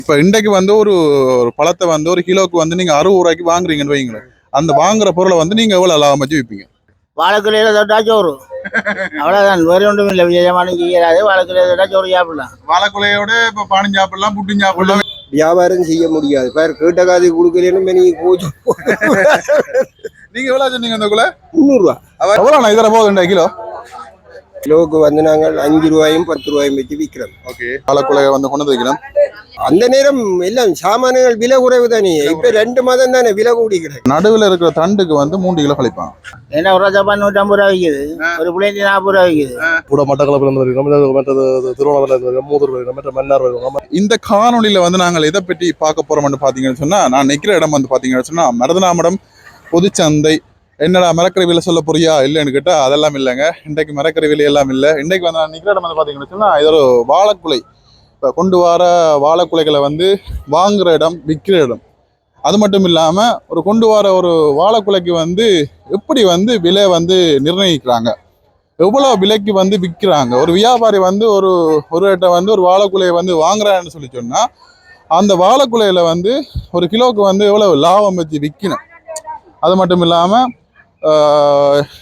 இப்ப இன்றைக்கு வந்து ஒரு பழத்தை வந்து ஒரு கிலோக்கு வந்து நீங்க 60 ரூபாய்க்கு வாங்குறீங்கன்னு வைங்களேன். அந்த வாங்குற பொருளை வந்து நீங்க எவ்வளவு லாபம் வச்சு விற்பீங்க? வாழைக்குலையில தொட்டா சோறு, அவ்வளவுதான். வேற ஒன்றும் இல்லை. விஜயமானம் செய்யறாது. வாழைக்குலையில தொட்டா சோறு சாப்பிடலாம். வாழைக்குலையோட இப்ப பானம் சாப்பிடலாம், புட்டு சாப்பிடலாம். வியாபாரம் செய்ய முடியாது. பேர் கேட்ட காதி கொடுக்கலன்னு நீங்க போச்சு. நீங்க எவ்வளவு சொன்னீங்க அந்த குலை? 300 ரூபா. எவ்வளவு இதர போகுது கிலோ? கிலோவுக்கு வந்து நாங்கள் 5 ரூபாயும் 10 ரூபாயும் வச்சு விற்கிறோம். ஓகே, வாழைக்குலையை வந்து கொண்டு வைக்கிறோம். அந்த நேரம் எல்லாம் சாமான்கள் விலை குறைவு தானே. இப்ப 2 மாதம் தானே விலை கூடிக்கிறேன். நடுவில் இருக்கிற தண்டுக்கு வந்து 3 கிலோ கழிப்பான். என்ன ஒரு ரூபாய் 150 ரூபா விற்குது, ஒரு பிள்ளைங்க 40 ரூபா விற்குது. கூட மட்டக்களப்பில் திருவண்ணாமலை மூதூர் மன்னார். இந்த காணொலியில வந்து நாங்கள் எதை பற்றி பார்க்க போறோம்னு பாத்தீங்கன்னு சொன்னா, நான் நிக்கிற இடம் வந்து பாத்தீங்கன்னு சொன்னா மருதனாமடம் பொதுச்சந்தை. என்னடா மரக்கறி விலை சொல்ல போறியா இல்லைன்னு கேட்டா அதெல்லாம் இல்லைங்க. இன்றைக்கு மரக்கறி விலை எல்லாம் இல்லை. இன்றைக்கு வந்து நான் நிக்கிற இடம் வந்து பாத்தீங்கன்னு சொன்னா இது ஒரு வாழைக்குலை. இப்போ கொண்டு வர வாழைக்குலைகளை வந்து வாங்குற இடம், விற்கிற இடம். அது மட்டும் இல்லாம ஒரு கொண்டு வர ஒரு வாழைக்குலைக்கு வந்து எப்படி வந்து விலை வந்து நிர்ணயிக்கிறாங்க, எவ்வளவு விலைக்கு வந்து விற்கிறாங்க. ஒரு வியாபாரி வந்து ஒரு இடத்த வந்து ஒரு வாழைக்குலையை வந்து வாங்குறான்னு சொல்லி சொன்னா அந்த வாழைக்குலையில வந்து ஒரு கிலோவுக்கு வந்து எவ்வளவு லாபம் வச்சு விற்கணும். அது மட்டும் இல்லாம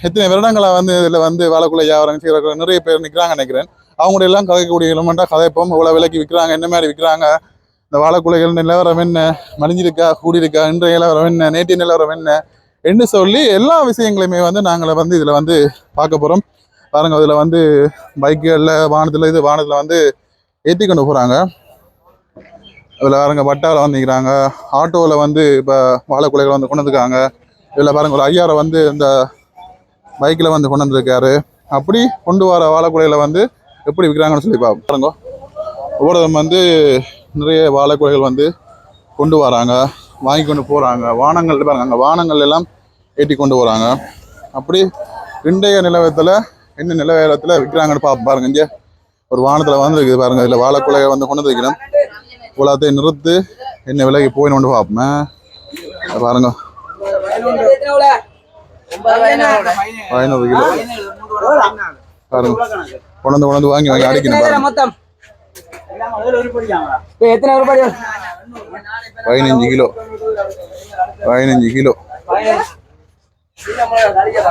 எத்தனை வருடங்களை வந்து இதில் வந்து வாழைக்குலை வியாபாரம் செய்கிற நிறைய பேர் நிற்கிறாங்க நினைக்கிறேன். அவங்களோட எல்லாம் கதைக்கக்கூடிய எலமெண்ட்டாக கதைப்போம். இவ்வளோ விலைக்கு விற்கிறாங்க, என்ன மாதிரி விற்கிறாங்க, இந்த வாழைக்குலைகள் நிலவரம் என்ன, மலிஞ்சிருக்கா கூடியிருக்கா, இன்றைய நிலவரம் என்ன, நேற்றைய நிலவரம் என்ன என்று சொல்லி எல்லா விஷயங்களையுமே வந்து நாங்கள் வந்து இதில் வந்து பார்க்க போகிறோம். பாருங்க, இதில் வந்து பைக்குகளில் வானத்தில் வந்து ஏற்றி கொண்டு போகிறாங்க. இதில் பாருங்க பட்டாவில் வந்து நிற்கிறாங்க. ஆட்டோவில் வந்து இப்போ வாழைக்குலைகள் வந்து கொண்டு வந்துருக்காங்க. இதில் பாருங்க ஒரு ஐயாரை வந்து இந்த பைக்கில் வந்து கொண்டு வந்துருக்காரு. அப்படி கொண்டு வர வாழைக்குலையில வந்து எப்படி விற்கிறாங்கன்னு சொல்லி பாருங்க. ஒவ்வொரு வந்து நிறைய வாழைக்குலைகள் வந்து கொண்டு வராங்க, வாங்கி கொண்டு போகிறாங்க. வானங்கள் பாருங்க, அங்கே வானங்கள் எல்லாம் ஏற்றி கொண்டு போகிறாங்க. அப்படி இன்றைய நிலவரத்தில் என்ன நிலவரத்தில் விற்கிறாங்கன்னு பாருங்க. இங்கே ஒரு வானத்தில் வந்து இருக்குது பாருங்க. இதில் வாழைக்குலையை வந்து கொண்டு வந்து வைக்கணும். இவ்வளோத்தையும் நிறுத்து என்ன விலைக்கு போயின்னு பார்ப்போம். பாருங்க 500 கிலோ பாருங்க. கொண்டு வாங்கி அடிக்கணும். 15 கிலோ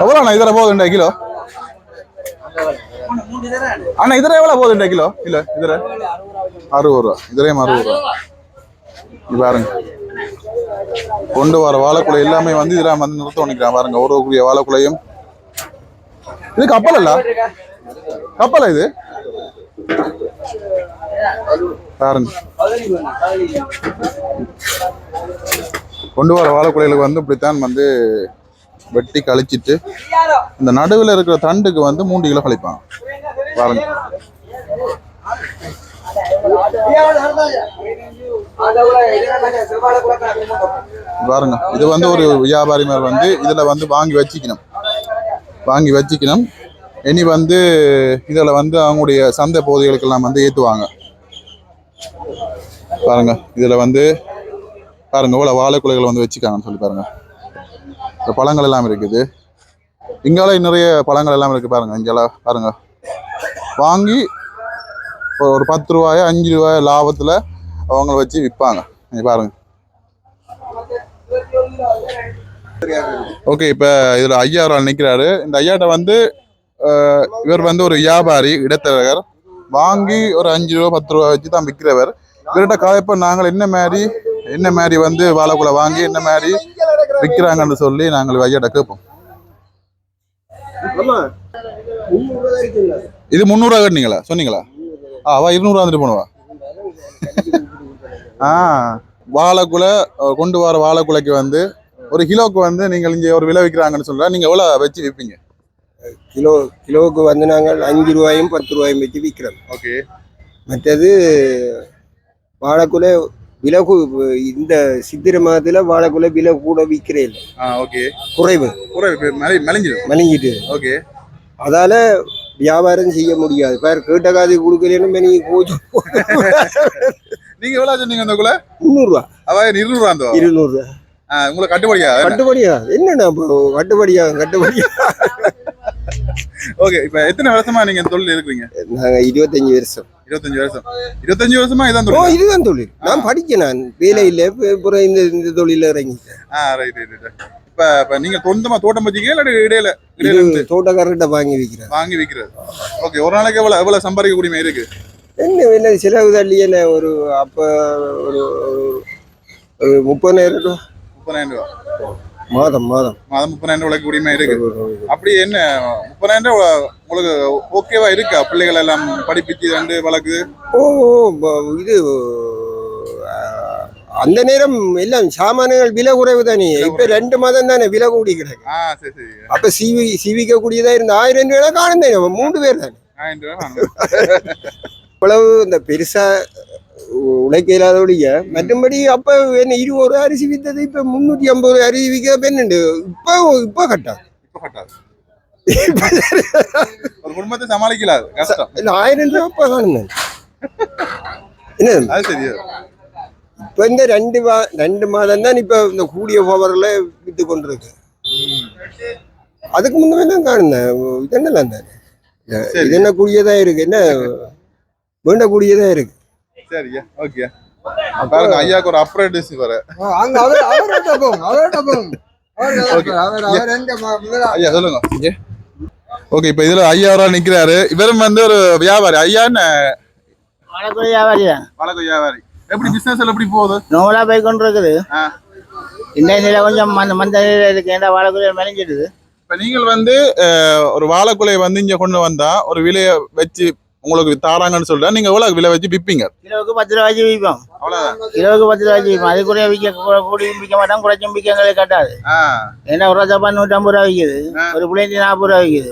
எவ்வளோண்ணா இதர போகுது கிலோ? அண்ணா இதர எவ்வளோ போகுது கிலோ? இல்லை இதர 60 ரூபா. இதரையும் 60 ரூபா. இது பாருங்க, கொண்டு வர வாழைக்குலை எல்லாமே வந்து இதெல்லாம் வந்து நிறுத்த பண்ணிக்கிறான் பாருங்க. ஒரு கூடிய வாழைக்குலையும் இது கப்பல் இல்ல, கப்பல் இது பாருங்க. கொண்டு வர வாழைக்குலைகளுக்கு வந்து இப்படித்தான் வந்து வெட்டி கழிச்சிட்டு இந்த நடுவில் இருக்கிற தண்டுக்கு வந்து 3 கிலோ கழிப்பான் பாருங்க. பாருங்க, இது வந்து ஒரு வியாபாரி மேல் வந்து இதுல வந்து வாங்கி வச்சுக்கணும். இனி வந்து இதுல வந்து அவங்களுடைய சந்தை பகுதிகளுக்கெல்லாம் வந்து ஏற்றுவாங்க பாருங்க. இதுல வந்து பாருங்க இவ்வளவு வாழைக்குலைகள் வந்து வச்சுக்காங்கன்னு சொல்லி பாருங்க. இந்த பழங்கள் எல்லாம் இருக்குது. இங்கால நிறைய பழங்கள் எல்லாம் இருக்கு பாருங்க. இங்கெல்லாம் பாருங்க வாங்கி ஒரு 10 ரூபாயோ 5 ரூபாயோ லாபத்தில் அவங்க வச்சு விற்பாங்க. பாருங்க. ஓகே, இப்போ இதில் ஐயா ஒரு ஆள் நிற்கிறாரு. இந்த ஐயாட்ட வந்து இவர் வந்து ஒரு வியாபாரி, இடத்தரகர். வாங்கி ஒரு 5 ரூபா 10 ரூபா வச்சு தான் விற்கிறவர். இவர்கிட்ட காயப்போ நாங்கள் என்ன மாதிரி வந்து வாழைக்குலை வாங்கி என்ன மாதிரி விற்கிறாங்கன்னு சொல்லி நாங்கள் ஐயாட்ட கேட்போம். இது 300 ரூபா கேட்டீங்களா? சொன்னீங்களா? அவ 200 வந்துட்டு போனவா? வாழைக்குலை கொண்டு வர வாழைக்குலைக்கு வந்து ஒரு கிலோவுக்கு வந்து நீங்கள் இங்கே ஒரு விலை விற்கிறாங்கன்னு சொல்ல, நீங்க எவ்வளவு வச்சு விற்பீங்க? கிலோவுக்கு வந்து நாங்கள் 5 ரூபாயும் 10 ரூபாயும் வச்சு விற்கிறோம். ஓகே. மற்றது வாழைக்குலை விலை இந்த சித்திரை மாதத்துல வாழைக்குலை விலை கூட விற்கிறே இல்லை. ஓகே. குறைவு மலிஞ்சிட்டு. ஓகே. அதால வியாபாரம் செய்ய முடியாது. பேர் கேட்ட காதி கொடுக்கலன்னு நீங்க போச்சு. நீங்க எவ்வளவு சொன்னீங்க அந்த குலை? 300 ரூபா. அவ 200 ரூபா. 200 ரூபா உங்களுக்கு கட்டுப்படியா? என்னன்னா கட்டுப்படியா. ஓகே. இப்ப எத்தனை வருஷமா நீங்க தொழில் இருக்கிறீங்க? நாங்க 25 வருஷம். 25 வருஷம் 25 வருஷமா இதான் ஓ தொழில். இதுதான் தொழில். நான் படிக்க நான் வேலை இல்லை அப்புறம் இந்த தொழில இறங்கிட்டேன். Right right right. இப்ப நீங்க சொந்தமா தோட்டம் வச்சீங்க இல்ல இடையில இது இருந்து தோட்டக்காரர்கிட்ட வாங்கி விற்கிறேன். வாங்கி விக்கிறது? ஓகே. ஒரு நாளைக்கு எவ்வளவு சம்பாதிக்க உரிமை இருக்கு? என்ன செலவு தள்ளி என்ன ஒரு அப்ப ஒரு ஒரு 30,000 ரூபா 30,000 ரூபாய் மாதம் மாதம். மாதம் 30,000 ரூபாய்க்கு உரிமை இருக்கு. அப்படி என்ன 30,000 ரூபாய் உங்களுக்கு ஓகேவா இருக்கா? பிள்ளைகள் எல்லாம் படிப்பிச்சு ரெண்டு வழக்கு. ஓ இது அந்த நேரம் எல்லாம் சாமான்கள் விலை குறைவு தானே. இப்ப 2 மாதம் தானே விலை கூடி கிடக்கு. சரி சரி. அப்ப சிவிக்க கூடியதா இருந்த 1000 ரூபாய் காணும் தானே. 3 பேர் தானே 1000 ரூபாய் வாங்க. இவ்வளவு இந்த பெருசா உழைக்க இல்லாதோடைய மற்றபடி அப்ப என்ன 20 ரூபாய் அரிசி வித்தது இப்ப 350 ரூபாய் அரிசி விற்க பெண்ணு இப்ப கட்டா இப்ப கட்டாது. ஒரு குடும்பத்தை சமாளிக்கல, கஷ்டம். இல்ல 1000 ரூபாய் இப்ப காணும் என்ன. அது சரியா. இப்ப இந்த 2 மாதம் தான் இப்ப இந்த கூடிய பவர்ல வித்து கொண்டிருக்கு. அதுக்கு முன்னமே தான் காணுந்தேன். இது என்னலாம் தானே இது என்ன கூடியதா இருக்கு, என்ன வேண்ட கூடியதா இருக்கு. சரியா. ஓகே. பாருங்க ஐயாக்கு ஒரு அப்ரேட்டிஸ் வர. ஐயா சொல்லுங்க. ஓகே. இப்ப இதுல ஐயா அவரா நிக்கிறாரு. இவரும் வந்து ஒரு வியாபாரி. ஐயா என்ன வாழைக்குலை வியாபாரி தான். வாழைக்குலை வியாபாரி. எப்படி பிசினஸ் எல்லாம் எப்படி போகுது? நோவலா போய் கொண்டு இருக்குது. இந்த நிலை கொஞ்சம் மந்த நிலையில இருக்கு. ஏன்னா வாழைக்குலை மெலிஞ்சிடுது. இப்ப நீங்கள் வந்து ஒரு வாழைக்குலையை வந்து இங்க கொண்டு வந்தா ஒரு விலையை வச்சு உங்களுக்கு தாராங்கன்னு சொல்றா, நீங்க எவ்வளவு விலை வச்சு விப்பீங்க? கிலோவுக்கு 10 ரூபா வச்சு விற்போம். அவ்வளவுதான். கிலோவுக்கு 10 ரூபா வச்சு விற்போம். அது கூட கூடியும் விற்க மாட்டோம், குறைச்சும் விற்கங்களே கட்டாது. ஏன்னா ஒரு ரூபா 150 ரூபா விற்கிது, ஒரு பிள்ளைங்க 40 ரூபா விற்கிது.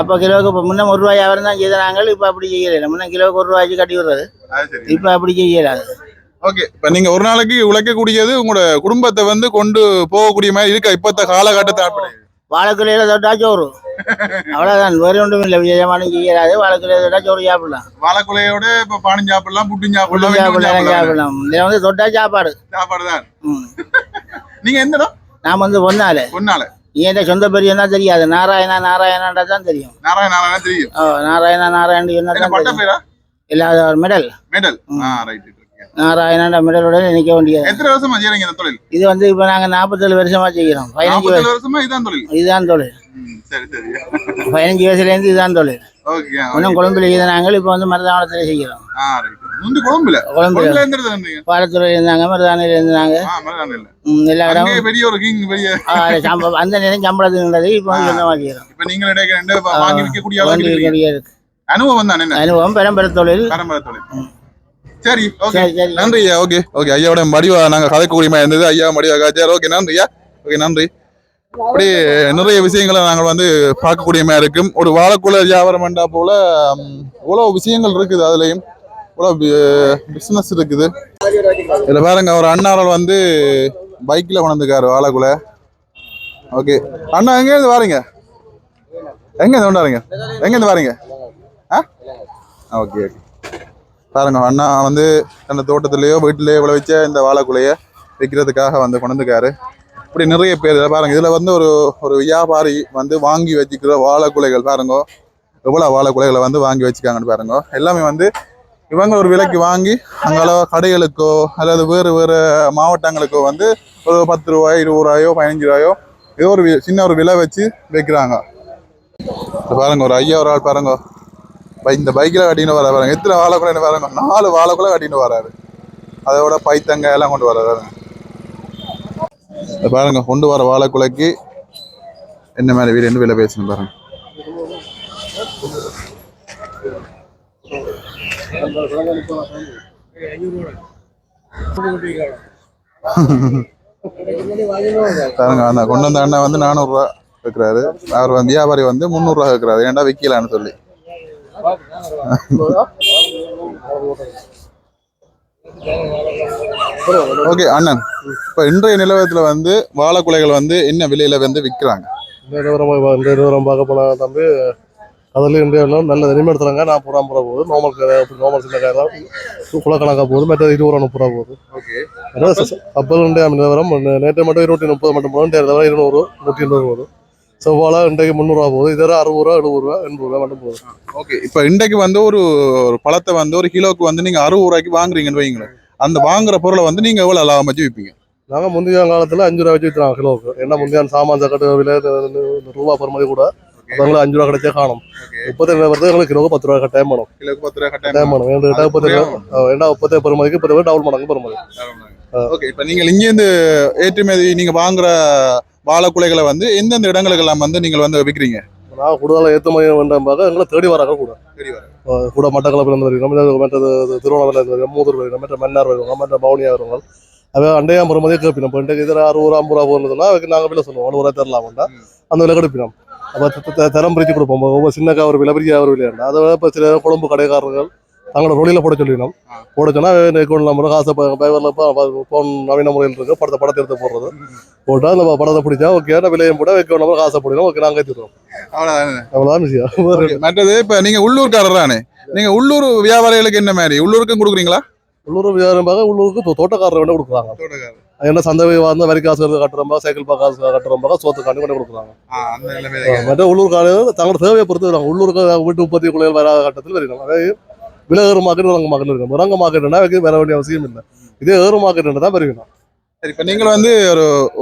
அப்ப கிலோவுக்கு முன்ன 1 ரூபாய் வியாபாரம் தான் செய்தாங்க. இப்ப அப்படி செய்யல. முன்ன கிலோவுக்கு 1 ரூபா வச்சு கட்டி விடுறது. இப்ப அப்படி செய்யலாது. ஓகே. இப்ப நீங்க ஒரு நாளைக்கு உழைக்கக்கூடியது உங்களோட குடும்பத்தை வந்து கொண்டு போகக்கூடிய மாதிரி இருக்கா இப்பத்த காலகட்டத்தை? வாழைக்குலையில தொட்டா சோறு, அவ்வளவுதான். வேற ஒன்றும் இல்லை. விஜயமான செய்யலாது. வாழைக்குலையில தொட்டா சோறு சாப்பிடலாம். வாழைக்குலையோட இப்ப பானம் சாப்பிடலாம், புட்டு சாப்பிடலாம், சாப்பிடலாம். இதுல வந்து தொட்டா சாப்பாடு சாப்பாடுதான். நீங்க எந்த இடம்? நான் வந்து பொன்னால என் சொந்த பெரிய தான் தெரியாது. நாராயணா தான் தெரியும். நாராயணா தெரியும். நாராயணன் இல்லாத ஒரு மெடல். நாராயணா மெடலோட நிக்க வேண்டியது. எத்தனை வருஷமா செய்றீங்க இந்த தொழில்? இது வந்து இப்ப நாங்க 47 வருஷமா செய்கிறோம். 15 வருஷமா இதுதான் தொழில். சரி சரி. 15 வயசுல இருந்து இதுதான் தொழில். ஓகே. இன்னும் கொழும்புல நாங்கள் இப்ப வந்து மருதாவனத்துல செய்கிறோம். கொழும்புல பாலத்துறையில இருந்தாங்க, மருதானையில இருந்தாங்க. எல்லா இடமும் பெரிய ஒரு கிங் பெரிய அந்த நேரம் சம்பளத்துக்கு இப்ப செய்கிறோம். இப்ப நீங்க வாங்கி விற்கக்கூடிய அனுபவம் தானே? அனுபவம் பரம்பரை தொழில். சரி. ஓகே. நன்றி ஐயா. Okay okay. ஐயாவோட மடிவா நாங்க கதைக்கூடியமா இருந்தது. ஐயா மடிவா காய்ச்சார். ஓகே நன்றி ஐயா. ஓகே நன்றி. அப்படி நிறைய விஷயங்களை நாங்கள் வந்து பார்க்கக்கூடியமா இருக்கும். ஒரு வாழைக்குலை வியாபாரம் பண்ணா போல இவ்வளவு விஷயங்கள் இருக்குது. அதுலயும் இவ்வளவு பிசினஸ் இருக்குது. இதுல பாருங்க ஒரு அண்ணாரால் வந்து பைக்ல கொண்டிருக்காரு வாழைக்குலை. ஓகே அண்ணா எங்க இருந்து வாரீங்க? எங்க இருந்து கொண்டாருங்க? எங்க இருந்து வாரீங்க? ஓகே. பாருங்க அண்ணா வந்து அந்த தோட்டத்திலேயோ வீட்டிலேயோ விளைவிச்ச இந்த வாழைக்குலையை விற்கிறதுக்காக வந்து கொண்டிருக்காரு. இப்படி நிறைய பேர் பாருங்க. இதுல வந்து ஒரு வியாபாரி வந்து வாங்கி வச்சுக்கிற வாழைக்குலைகள் பாருங்க, எவ்வளவு வாழைக்குலைகளை வந்து வாங்கி வச்சுக்காங்கன்னு பாருங்க. எல்லாமே வந்து இவங்க ஒரு விலைக்கு வாங்கி அங்கே கடைகளுக்கோ அல்லது வேறு வேறு மாவட்டங்களுக்கோ வந்து ஒரு 10 ரூபாயோ 20 ரூபாயோ 15 ரூபாயோ ஏதோ ஒரு சின்ன ஒரு விலை வச்சு வைக்கிறாங்க. பாருங்க ஒரு ஐயா ஒரு ஆள் பாருங்க இந்த பைக்கில் கட்டின்னு வர பாருங்க. எத்தனை வாழைக்குலை பாருங்க, 4 வாழைக்குலை கட்டின்னு வராரு. அதோட பைத்தங்க எல்லாம் கொண்டு வர்றாரு. பாருங்க கொண்டு வர வாழைக்குலைக்கு என்ன மாதிரி வீடு விலை பேசணும் பாருங்க. பாருங்க அந்த கொண்டு வந்த அண்ணா வந்து 400 ரூபா வைக்கிறாரு. அவர் வந்து வியாபாரி வந்து 300 ரூபா வைக்கிறாரு. ஏன்டா விற்கலான்னு சொல்லி. ஓகே அண்ணன், இப்ப இன்றைய நிலவரத்துல வந்து வாழைக்குலைகள் வந்து என்ன விலையில வந்து விற்கிறாங்க? இந்த நிலவரம் பார்க்க போனா தம்பி அதில் இந்தியாவில் நல்ல ரெடிமேட் தராங்க. 40 ரூபா போகுது. நார்மல் சின்ன காய் தான் குளக்கணக்காக போகுது. மற்றது 20 ரூபா 30 ரூபா போகுது. கப்பல் நிலவரம் நேற்று மட்டும் 230 மட்டும் போகும். 200 180 போகுது. செவ்வாழை இன்றைக்கு 300 போகுது, இதர 60 ரூபா 70 ரூபா 80 ரூபா மட்டும் போகுது. ஓகே, இப்போ இன்றைக்கு வந்து ஒரு ஒரு பழத்தை வந்து ஒரு கிலோவுக்கு வந்து நீங்க 60 ரூபாய்க்கு வாங்குறீங்கன்னு வைங்களேன். அந்த வாங்குற பொருளை வந்து நீங்க எவ்வளவு லாபம் வச்சு விற்பீங்க? நாங்கள் முந்தைய காலத்தில் 5 ரூபா வச்சு விற்றுறாங்க கிலோவுக்கு. ஏன்னா முந்தைய சாமான் சக்கட்டு விலை இந்த ரூபா பெறுமதி கூட அவங்களுக்கு 5 ரூபா கிடைச்சே காணும். 30 வருது எங்களுக்கு கிலோவுக்கு 10 ரூபா கட்டாயம் பண்ணும். கிலோவுக்கு 10 ரூபாய் கட்டாயம் பண்ணும். எங்கள்கிட்ட 30 பெறுமதிக்கு 10 ரூபா டபுள் மடங்கு பெறுமதி. ஓகே, இப்போ நீங்கள் இங்கேருந்து ஏற்றுமதி நீங்க வாங்குற வாழைக்குலைகளை வந்து எந்தெந்த இடங்களுக்கெல்லாம் வந்து நீங்கள் வந்து விற்கிறீங்க? நான் கூடுதலாக ஏற்றுமதி பண்ணுறப்பாக எங்களை தேடி வராங்க கூட கூட மட்டக்களப்பிலிருந்து வருவாங்க, மற்றது திருவண்ணாமலையிலிருந்து வருவாங்க, மூதூர் வருவாங்க, மற்ற மன்னார் வருவாங்க, மற்ற பவுனியா வருவாங்க. அவை அண்டையாம் பெறுமதியே கேட்பினோம். இப்போ இன்றைக்கு இதில் 60 ரூபா 50 ரூபா போகிறதுனா அதுக்கு நாங்கள் விலை சொல்லுவோம், 1 ரூபா தரலாம்டா அந்த விலை கெடுப்பினோம். அப்போ தரம் பிரித்து கொடுப்போம். ஒவ்வொரு சின்னக்கா ஒரு விலை பெரிய ஒரு விலையாண்டா அதை இப்போ சில குழம்பு கடைக்காரர்கள் தங்களோட ரொலியில் போட சொல்லிடணும். போட சொன்னால் அக்கௌண்ட் நம்பர் காசை பைவரில் ஃபோன் நவீன முறையில் இருக்குது, படத்தை எடுத்து போடுறது போட்டால் அந்த படத்தை பிடிச்சா ஓகே, விலையும் போட அக்கௌண்ட் நம்பர் காசை போடணும், ஓகே நாங்கள் ஏற்றிடுவோம். அவ்வளோதான் விஷயம். மற்றது இப்போ நீங்க உள்ளூர்காரர் தானே, நீங்க உள்ளூர் வியாபாரிகளுக்கு என்ன மாதிரி உள்ளூருக்கும் கொடுக்குறீங்களா? உள்ளூர் வியாபாரம் உள்ளூருக்கு தோட்டக்காரர் வேண்ட கொடுக்குறாங்க. என்ன சந்தை வந்து வரி காசு கட்டுறப்பா, சைக்கிள் காசு கட்டுறப்பா, சோத்துக்காண்டி கொண்டு கொடுக்குறாங்க. மற்ற உள்ளூர்காரர் தங்களோட தேவையை பொறுத்து உள்ளூருக்கு வீட்டு உற்பத்தி குழுக்கள் வராத கட்டத்தில் வரணும். அதே விலை ஏறு மார்க்கெட் ரங்க மார்க்கெட் இருக்கும். ரங்க மார்க்கெட்னா வர வேண்டிய அவசியம் இல்லை. இதே ஏறு மார்க்கெட் தான் பெருகணும். சரி, இப்போ நீங்கள் வந்து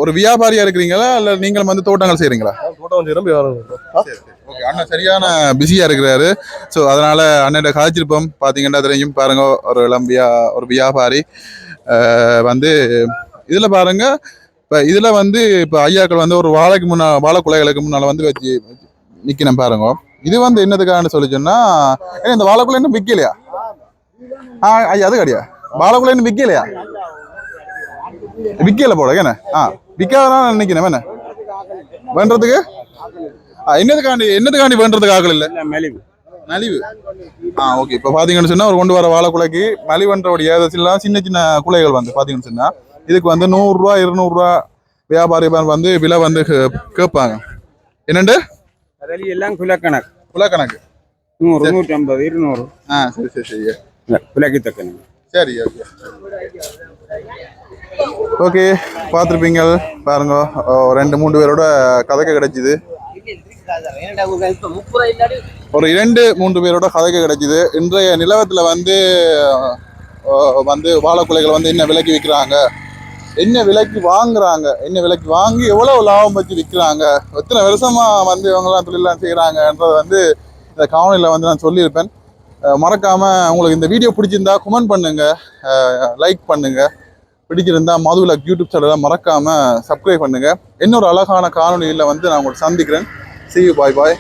ஒரு வியாபாரியா இருக்கிறீங்களா இல்லை நீங்கள் வந்து தோட்டங்கள் செய்கிறீங்களா? தோட்டம் செய்கிறோம், வியாபாரம் பண்ணுறோம். ஓகே, அண்ணா சரியான பிஸியாக இருக்கிறாரு. ஸோ அதனால் அண்ணன் காய்ச்சிருப்போம் பார்த்தீங்கன்னா தெரியும் பாருங்க. ஒரு வியாபாரி வந்து இதில் பாருங்க. இப்போ இதில் வந்து இப்போ ஐயாக்கள் வந்து ஒரு வாழைக்குலைகளுக்கு முன்னால் வந்து வச்சு நிற்கணும் பாருங்க. இது வந்து என்னதுக்கான்னு சொல்லி சொன்னால் இந்த வாழைக்குலை இன்னும் விற்கலையா? ஐயா அது கிடையா, வாழைக்குலை இன்னும் விற்கலையா? விற்கல போட என்ன விற்காதான் நினைக்கணும் என்ன வேண்டதுக்கு என்னதுக்காண்டி வேண்டதுக்கு ஆகல இல்ல நலிவு. ஓகே, இப்போ பாத்தீங்கன்னு சொன்னா ஒரு கொண்டு வர வாழைக்குலைக்கு மலிவன்றோடைய சின்ன சின்ன குலைகள் வந்து பாத்தீங்கன்னு சொன்னா இதுக்கு வந்து 100 ரூபா 200 ரூபா வியாபாரி வந்து விலை வந்து கேட்பாங்க. என்னண்டு எல்லாம் குலக்கணக்கு 100 150 200. சரி சரி விலைக்கு தக்கன. சரி ஓகே, பார்த்துருப்பீங்க பாருங்க. 2-3 பேரோட கதைக்கு கிடைச்சிது. ஒரு 2-3 பேரோட கதைக்கு கிடைச்சிது. இன்றைய நிலவரத்தில் வந்து வாழைக்குலைகள் வந்து என்ன விலைக்கு விற்கிறாங்க, என்ன விலைக்கு வாங்குறாங்க, என்ன விலைக்கு வாங்கி எவ்வளவு லாபம் வச்சு விற்கிறாங்க, எத்தனை வருஷமா வந்து இவங்கெல்லாம் தொழிலாம் செய்கிறாங்கன்றது வந்து இந்த காணொலியில் வந்து நான் சொல்லியிருப்பேன். மறக்காம உங்களுக்கு இந்த வீடியோ பிடிச்சிருந்தா கமெண்ட் பண்ணுங்க, லைக் பண்ணுங்க. பிடிச்சிருந்தா மதுவிலக் யூடியூப் சேனலை மறக்காம சப்ஸ்கிரைப் பண்ணுங்க. இன்னொரு அழகான காணொலியில் வந்து நான் உங்களை சந்திக்கிறேன். See you, bye bye.